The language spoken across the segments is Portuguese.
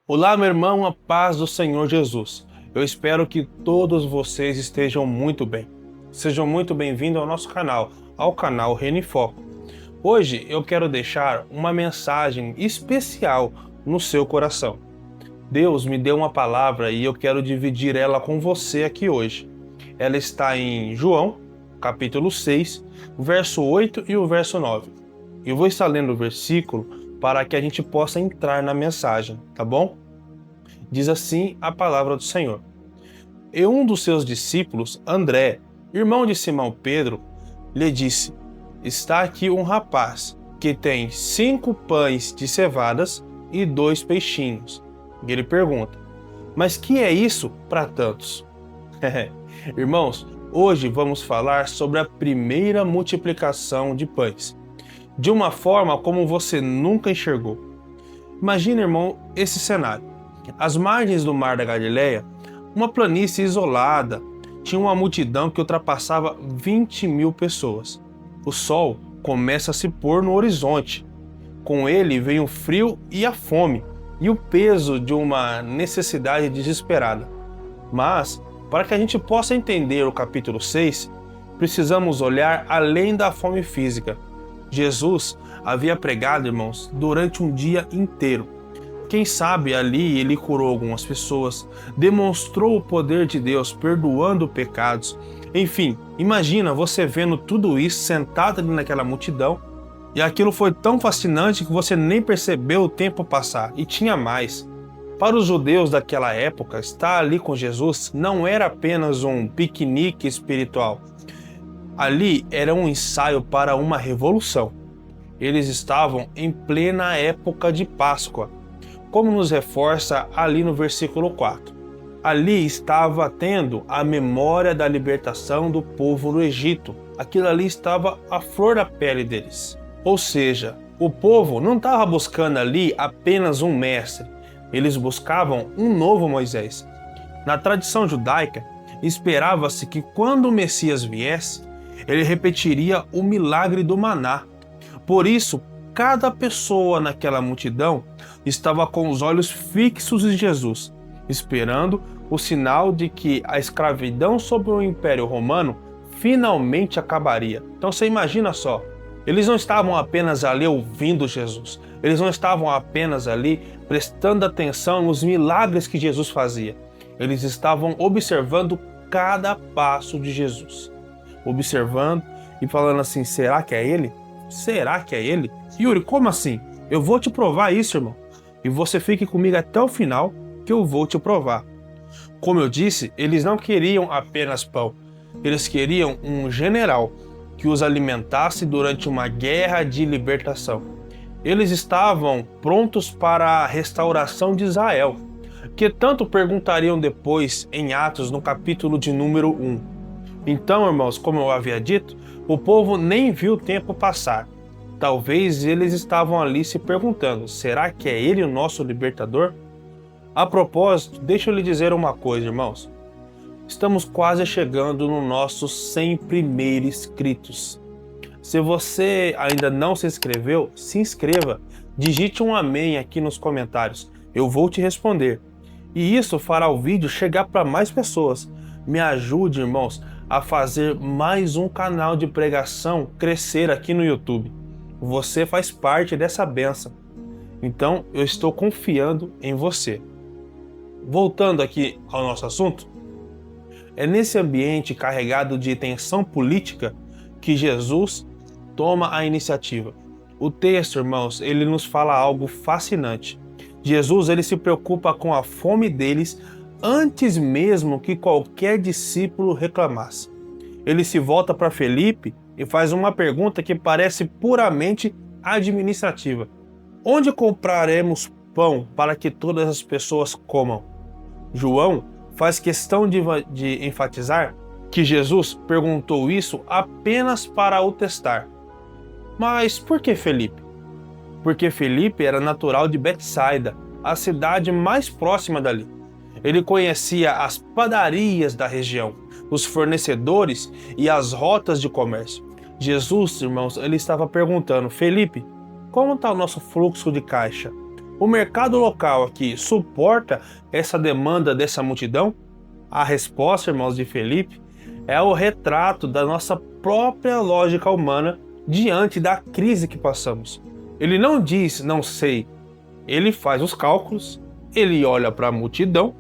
Olá, meu irmão, a paz do Senhor Jesus. Eu espero que todos vocês estejam muito bem. Sejam muito bem-vindos ao nosso canal, ao canal Reino em Foco. Hoje eu quero deixar uma mensagem especial no seu coração. Deus me deu uma palavra e eu quero dividir ela com você aqui hoje. Ela está em João, capítulo 6, o verso 8 e o verso 9. Eu vou estar lendo o versículo para que a gente possa entrar na mensagem, tá bom? Diz assim a palavra do Senhor. E um dos seus discípulos, André, irmão de Simão Pedro, lhe disse: Está aqui um rapaz que tem 5 pães de cevadas e 2 peixinhos. E ele pergunta: Mas que é isso para tantos? Irmãos, hoje vamos falar sobre a primeira multiplicação de pães, de uma forma como você nunca enxergou. Imagina, irmão, esse cenário. Às margens do Mar da Galileia, uma planície isolada, tinha uma multidão que ultrapassava 20.000 pessoas. O sol começa a se pôr no horizonte. Com ele vem o frio e a fome, e o peso de uma necessidade desesperada. Mas, para que a gente possa entender o capítulo 6, precisamos olhar além da fome física. Jesus havia pregado, irmãos, durante um dia inteiro. Quem sabe ali ele curou algumas pessoas, demonstrou o poder de Deus perdoando pecados. Enfim, imagina você vendo tudo isso sentado ali naquela multidão, e aquilo foi tão fascinante que você nem percebeu o tempo passar, e tinha mais. Para os judeus daquela época, estar ali com Jesus não era apenas um piquenique espiritual. Ali era um ensaio para uma revolução. Eles estavam em plena época de Páscoa, como nos reforça ali no versículo 4. Ali estava tendo a memória da libertação do povo do Egito. Aquilo ali estava à flor da pele deles. Ou seja, o povo não estava buscando ali apenas um mestre, eles buscavam um novo Moisés. Na tradição judaica, esperava-se que quando o Messias viesse, ele repetiria o milagre do maná. Por isso, cada pessoa naquela multidão estava com os olhos fixos em Jesus, esperando o sinal de que a escravidão sob o Império Romano finalmente acabaria. Então você imagina só, eles não estavam apenas ali ouvindo Jesus, eles não estavam apenas ali prestando atenção nos milagres que Jesus fazia, eles estavam observando cada passo de Jesus, observando e falando assim: será que é ele? Será que é ele? Yuri, como assim? Eu vou te provar isso, irmão. E você fique comigo até o final, que eu vou te provar. Como eu disse, eles não queriam apenas pão. Eles queriam um general que os alimentasse durante uma guerra de libertação. Eles estavam prontos para a restauração de Israel, que tanto perguntariam depois em Atos, no capítulo de número 1. Então, irmãos, como eu havia dito, o povo nem viu o tempo passar. Talvez eles estavam ali se perguntando: será que é ele o nosso libertador? A propósito, deixa eu lhe dizer uma coisa, irmãos. Estamos quase chegando nos nossos 100 primeiros inscritos. Se você ainda não se inscreveu, se inscreva. Digite um amém aqui nos comentários. Eu vou te responder. E isso fará o vídeo chegar para mais pessoas. Me ajude, irmãos, a fazer mais um canal de pregação crescer aqui no YouTube. Você faz parte dessa bênção. Então, eu estou confiando em você. Voltando aqui ao nosso assunto, é nesse ambiente carregado de tensão política que Jesus toma a iniciativa. O texto, irmãos, ele nos fala algo fascinante. Jesus, ele se preocupa com a fome deles antes mesmo que qualquer discípulo reclamasse. Ele se volta para Felipe e faz uma pergunta que parece puramente administrativa: onde compraremos pão para que todas as pessoas comam? João faz questão de enfatizar que Jesus perguntou isso apenas para o testar. Mas por que Felipe? Porque Felipe era natural de Betsaida, a cidade mais próxima dali. Ele conhecia as padarias da região, os fornecedores e as rotas de comércio. Jesus, irmãos, ele estava perguntando: Felipe, como está o nosso fluxo de caixa? O mercado local aqui suporta essa demanda dessa multidão? A resposta, irmãos, de Felipe é o retrato da nossa própria lógica humana diante da crise que passamos. Ele não diz não sei, ele faz os cálculos, ele olha para a multidão,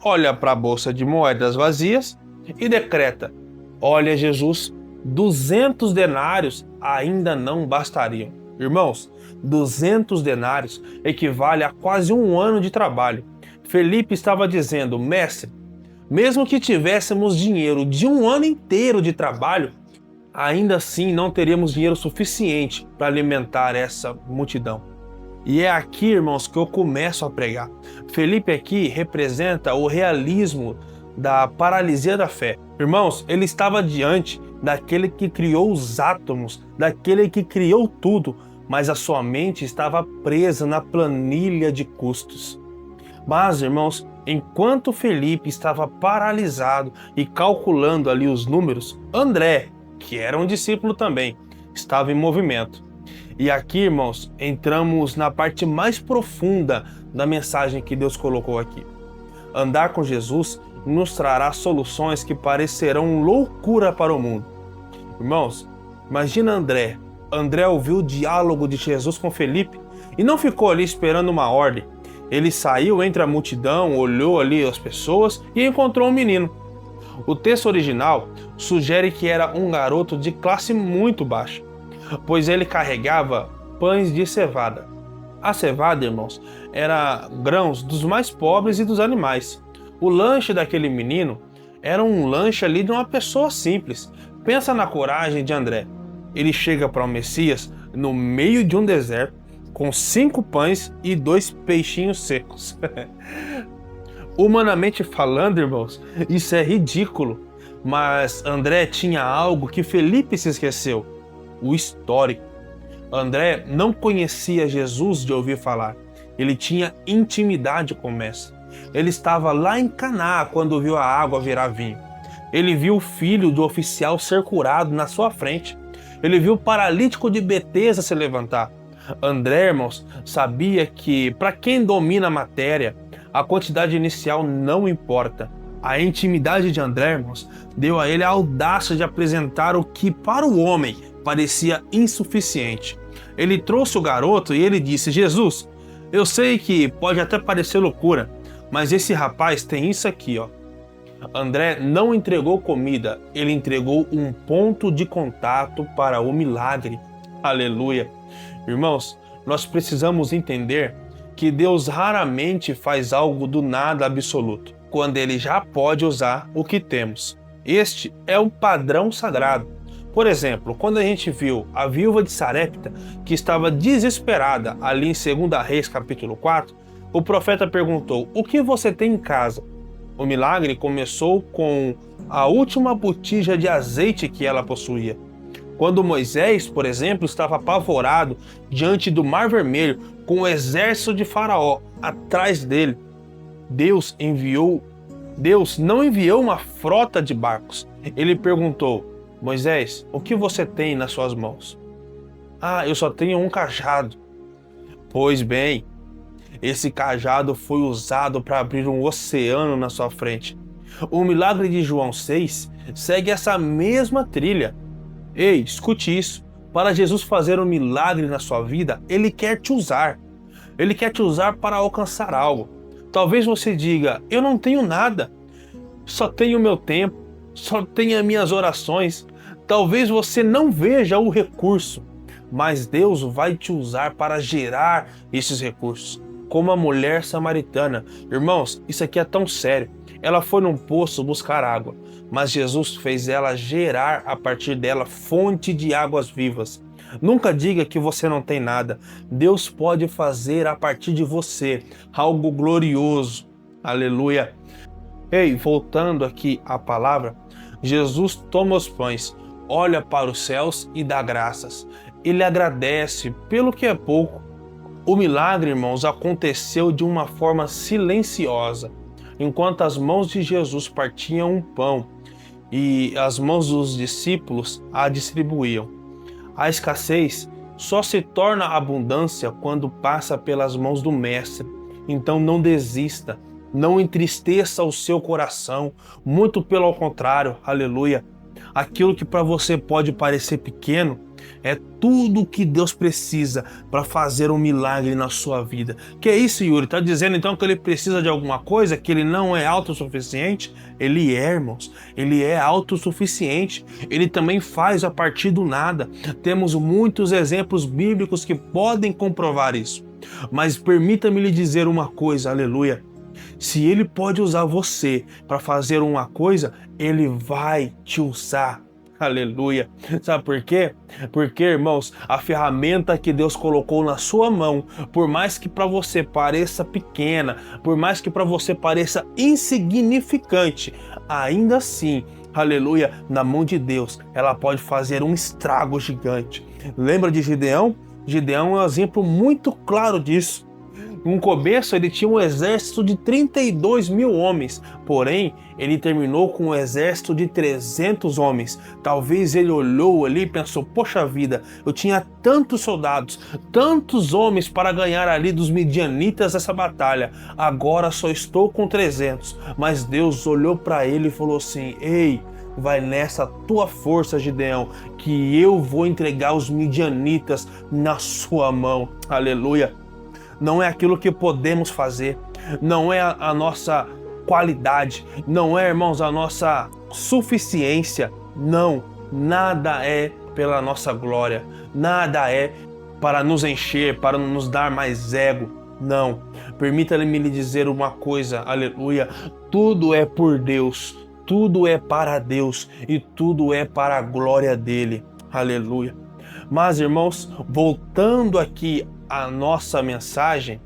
olha para a bolsa de moedas vazias e decreta: olha, Jesus, 200 denários ainda não bastariam. Irmãos, 200 denários equivale a quase um ano de trabalho. Felipe estava dizendo: mestre, mesmo que tivéssemos dinheiro de um ano inteiro de trabalho, ainda assim não teríamos dinheiro suficiente para alimentar essa multidão. E é aqui, irmãos, que eu começo a pregar. Felipe aqui representa o realismo da paralisia da fé. Irmãos, ele estava diante daquele que criou os átomos, daquele que criou tudo, mas a sua mente estava presa na planilha de custos. Mas, irmãos, enquanto Felipe estava paralisado e calculando ali os números, André, que era um discípulo também, estava em movimento. E aqui, irmãos, entramos na parte mais profunda da mensagem que Deus colocou aqui. Andar com Jesus nos trará soluções que parecerão loucura para o mundo. Irmãos, imagina André. André ouviu o diálogo de Jesus com Felipe e não ficou ali esperando uma ordem. Ele saiu entre a multidão, olhou ali as pessoas e encontrou um menino. O texto original sugere que era um garoto de classe muito baixa, pois ele carregava pães de cevada. A cevada, irmãos, era grãos dos mais pobres e dos animais. O lanche daquele menino era um lanche ali de uma pessoa simples. Pensa na coragem de André. Ele chega para o Messias no meio de um deserto com 5 pães e 2 peixinhos secos. Humanamente falando, irmãos, isso é ridículo. Mas André tinha algo que Felipe se esqueceu: o histórico. André não conhecia Jesus de ouvir falar. Ele tinha intimidade com o mestre. Ele estava lá em Caná quando viu a água virar vinho. Ele viu o filho do oficial ser curado na sua frente. Ele viu o paralítico de Betesda se levantar. André, irmãos, sabia que para quem domina a matéria, a quantidade inicial não importa. A intimidade de André, irmãos, deu a ele a audácia de apresentar o que para o homem parecia insuficiente. Ele trouxe o garoto e ele disse: Jesus, eu sei que pode até parecer loucura, mas esse rapaz tem isso aqui, ó. André não entregou comida, ele entregou um ponto de contato para o milagre. Aleluia! Irmãos, nós precisamos entender que Deus raramente faz algo do nada absoluto, quando Ele já pode usar o que temos. Este é um padrão sagrado. Por exemplo, quando a gente viu a viúva de Sarepta, que estava desesperada ali em 2 Reis capítulo 4, o profeta perguntou: o que você tem em casa? O milagre começou com a última botija de azeite que ela possuía. Quando Moisés, por exemplo, estava apavorado diante do Mar Vermelho, com o exército de Faraó atrás dele, Deus não enviou uma frota de barcos. Ele perguntou: Moisés, o que você tem nas suas mãos? Ah, eu só tenho um cajado. Pois bem, esse cajado foi usado para abrir um oceano na sua frente. O milagre de João 6 segue essa mesma trilha. Ei, escute isso. Para Jesus fazer um milagre na sua vida, Ele quer te usar. Ele quer te usar para alcançar algo. Talvez você diga: eu não tenho nada. Só tenho o meu tempo. Só tenho as minhas orações. Talvez você não veja o recurso, mas Deus vai te usar para gerar esses recursos. Como a mulher samaritana. Irmãos, isso aqui é tão sério. Ela foi num poço buscar água, mas Jesus fez ela gerar a partir dela fonte de águas vivas. Nunca diga que você não tem nada. Deus pode fazer a partir de você algo glorioso. Aleluia. Ei, voltando aqui à palavra, Jesus toma os pães, olha para os céus e dá graças. Ele agradece pelo que é pouco. O milagre, irmãos, aconteceu de uma forma silenciosa, enquanto as mãos de Jesus partiam um pão e as mãos dos discípulos a distribuíam. A escassez só se torna abundância quando passa pelas mãos do Mestre. Então não desista, não entristeça o seu coração, muito pelo contrário, aleluia. Aquilo que para você pode parecer pequeno é tudo o que Deus precisa para fazer um milagre na sua vida. Que é isso, Yuri? Está dizendo então que ele precisa de alguma coisa, que ele não é autossuficiente? Ele é, irmãos, ele é autossuficiente. Ele também faz a partir do nada. Temos muitos exemplos bíblicos que podem comprovar isso. Mas permita-me lhe dizer uma coisa, aleluia. Se ele pode usar você para fazer uma coisa, ele vai te usar. Aleluia. Sabe por quê? Porque, irmãos, a ferramenta que Deus colocou na sua mão, por mais que para você pareça pequena, por mais que para você pareça insignificante, ainda assim, aleluia, na mão de Deus, ela pode fazer um estrago gigante. Lembra de Gideão? Gideão é um exemplo muito claro disso. No começo ele tinha um exército de 32 mil homens, porém ele terminou com um exército de 300 homens. Talvez ele olhou ali e pensou, poxa vida, eu tinha tantos soldados, tantos homens para ganhar ali dos midianitas essa batalha, agora só estou com 300. Mas Deus olhou para ele e falou assim, ei, vai nessa tua força, Gideão, que eu vou entregar os midianitas na sua mão. Aleluia. Não é aquilo que podemos fazer, não é a nossa qualidade, não é, irmãos, a nossa suficiência, não, nada é pela nossa glória, nada é para nos encher, para nos dar mais ego, não. Permita-me lhe dizer uma coisa, aleluia, tudo é por Deus, tudo é para Deus e tudo é para a glória dele, aleluia. Mas, irmãos, voltando aqui à nossa mensagem,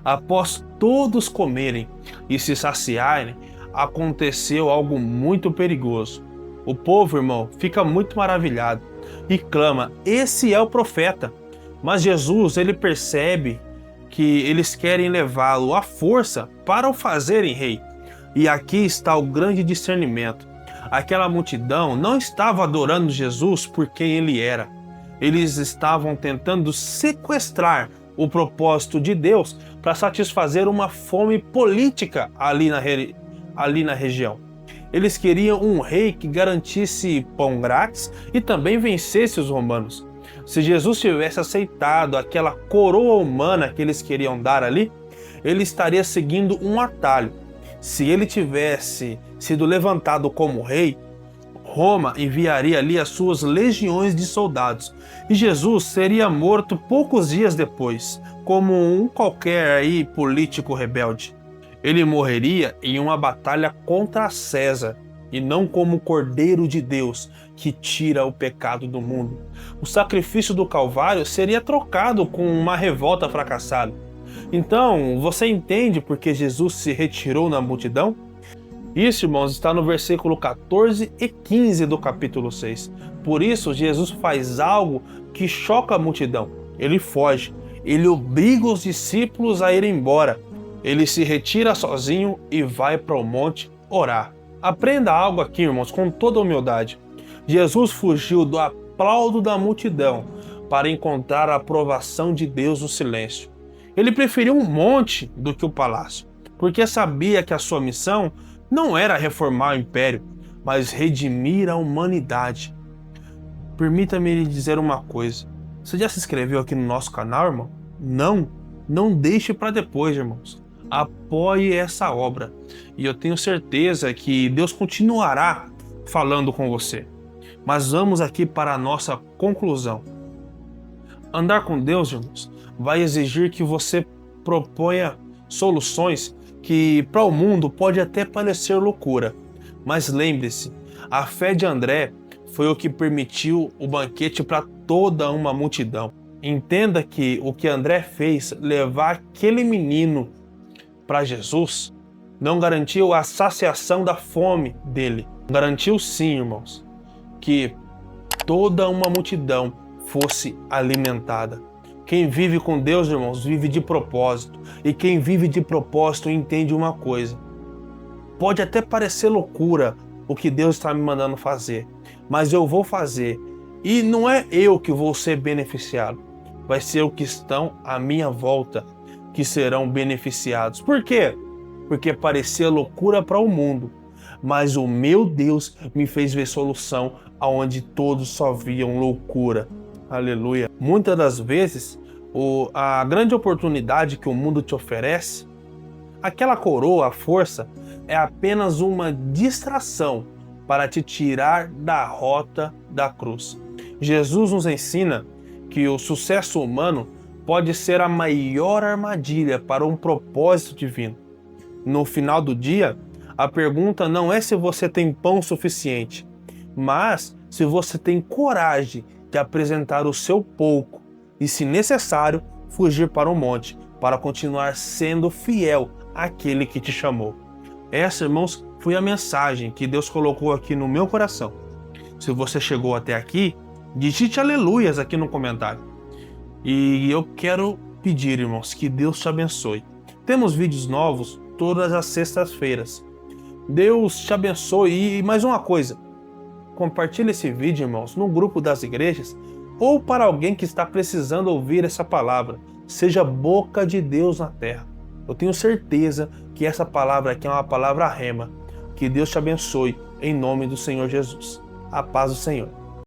após todos comerem e se saciarem, aconteceu algo muito perigoso. O povo, irmão, fica muito maravilhado e clama, esse é o profeta. Mas Jesus, ele percebe que eles querem levá-lo à força para o fazerem rei. E aqui está o grande discernimento. Aquela multidão não estava adorando Jesus por quem ele era. Eles estavam tentando sequestrar o propósito de Deus para satisfazer uma fome política ali na região. Eles queriam um rei que garantisse pão grátis e também vencesse os romanos. Se Jesus tivesse aceitado aquela coroa humana que eles queriam dar ali, ele estaria seguindo um atalho. Se ele tivesse sido levantado como rei, Roma enviaria ali as suas legiões de soldados e Jesus seria morto poucos dias depois, como um qualquer aí político rebelde. Ele morreria em uma batalha contra César e não como o Cordeiro de Deus que tira o pecado do mundo. O sacrifício do Calvário seria trocado com uma revolta fracassada. Então, você entende por que Jesus se retirou na multidão? Isso, irmãos, está no versículo 14 e 15 do capítulo 6. Por isso, Jesus faz algo que choca a multidão. Ele foge, ele obriga os discípulos a ir embora. Ele se retira sozinho e vai para o monte orar. Aprenda algo aqui, irmãos, com toda humildade. Jesus fugiu do aplauso da multidão para encontrar a aprovação de Deus no silêncio. Ele preferiu um monte do que o palácio, porque sabia que a sua missão não era reformar o império, mas redimir a humanidade. Permita-me lhe dizer uma coisa. Você já se inscreveu aqui no nosso canal, irmão? Não deixe para depois, irmãos. Apoie essa obra. E eu tenho certeza que Deus continuará falando com você. Mas vamos aqui para a nossa conclusão. Andar com Deus, irmãos, vai exigir que você proponha soluções que para o mundo pode até parecer loucura. Mas lembre-se, a fé de André foi o que permitiu o banquete para toda uma multidão. Entenda que o que André fez, levar aquele menino para Jesus, não garantiu a saciação da fome dele. Garantiu sim, irmãos, que toda uma multidão fosse alimentada. Quem vive com Deus, irmãos, vive de propósito. E quem vive de propósito entende uma coisa. Pode até parecer loucura o que Deus está me mandando fazer, mas eu vou fazer E não é eu que vou ser beneficiado, vai ser os que estão à minha volta que serão beneficiados. Por quê? Porque parecia loucura para o mundo, mas o meu Deus me fez ver solução aonde todos só viam loucura. Aleluia. Muitas das vezes, a grande oportunidade que o mundo te oferece, aquela coroa, a força, é apenas uma distração para te tirar da rota da cruz. Jesus nos ensina que o sucesso humano pode ser a maior armadilha para um propósito divino. No final do dia, a pergunta não é se você tem pão suficiente, mas se você tem coragem de apresentar o seu pouco e, se necessário, fugir para o monte para continuar sendo fiel àquele que te chamou. Essa, irmãos, foi a mensagem que Deus colocou aqui no meu coração. Se você chegou até aqui, digite aleluias aqui no comentário. E eu quero pedir, irmãos, que Deus te abençoe. Temos vídeos novos todas as sextas-feiras. Deus te abençoe. E mais uma coisa, compartilhe esse vídeo, irmãos, no grupo das igrejas ou para alguém que está precisando ouvir essa palavra. Seja boca de Deus na terra. Eu tenho certeza que essa palavra aqui é uma palavra rema. Que Deus te abençoe em nome do Senhor Jesus. A paz do Senhor.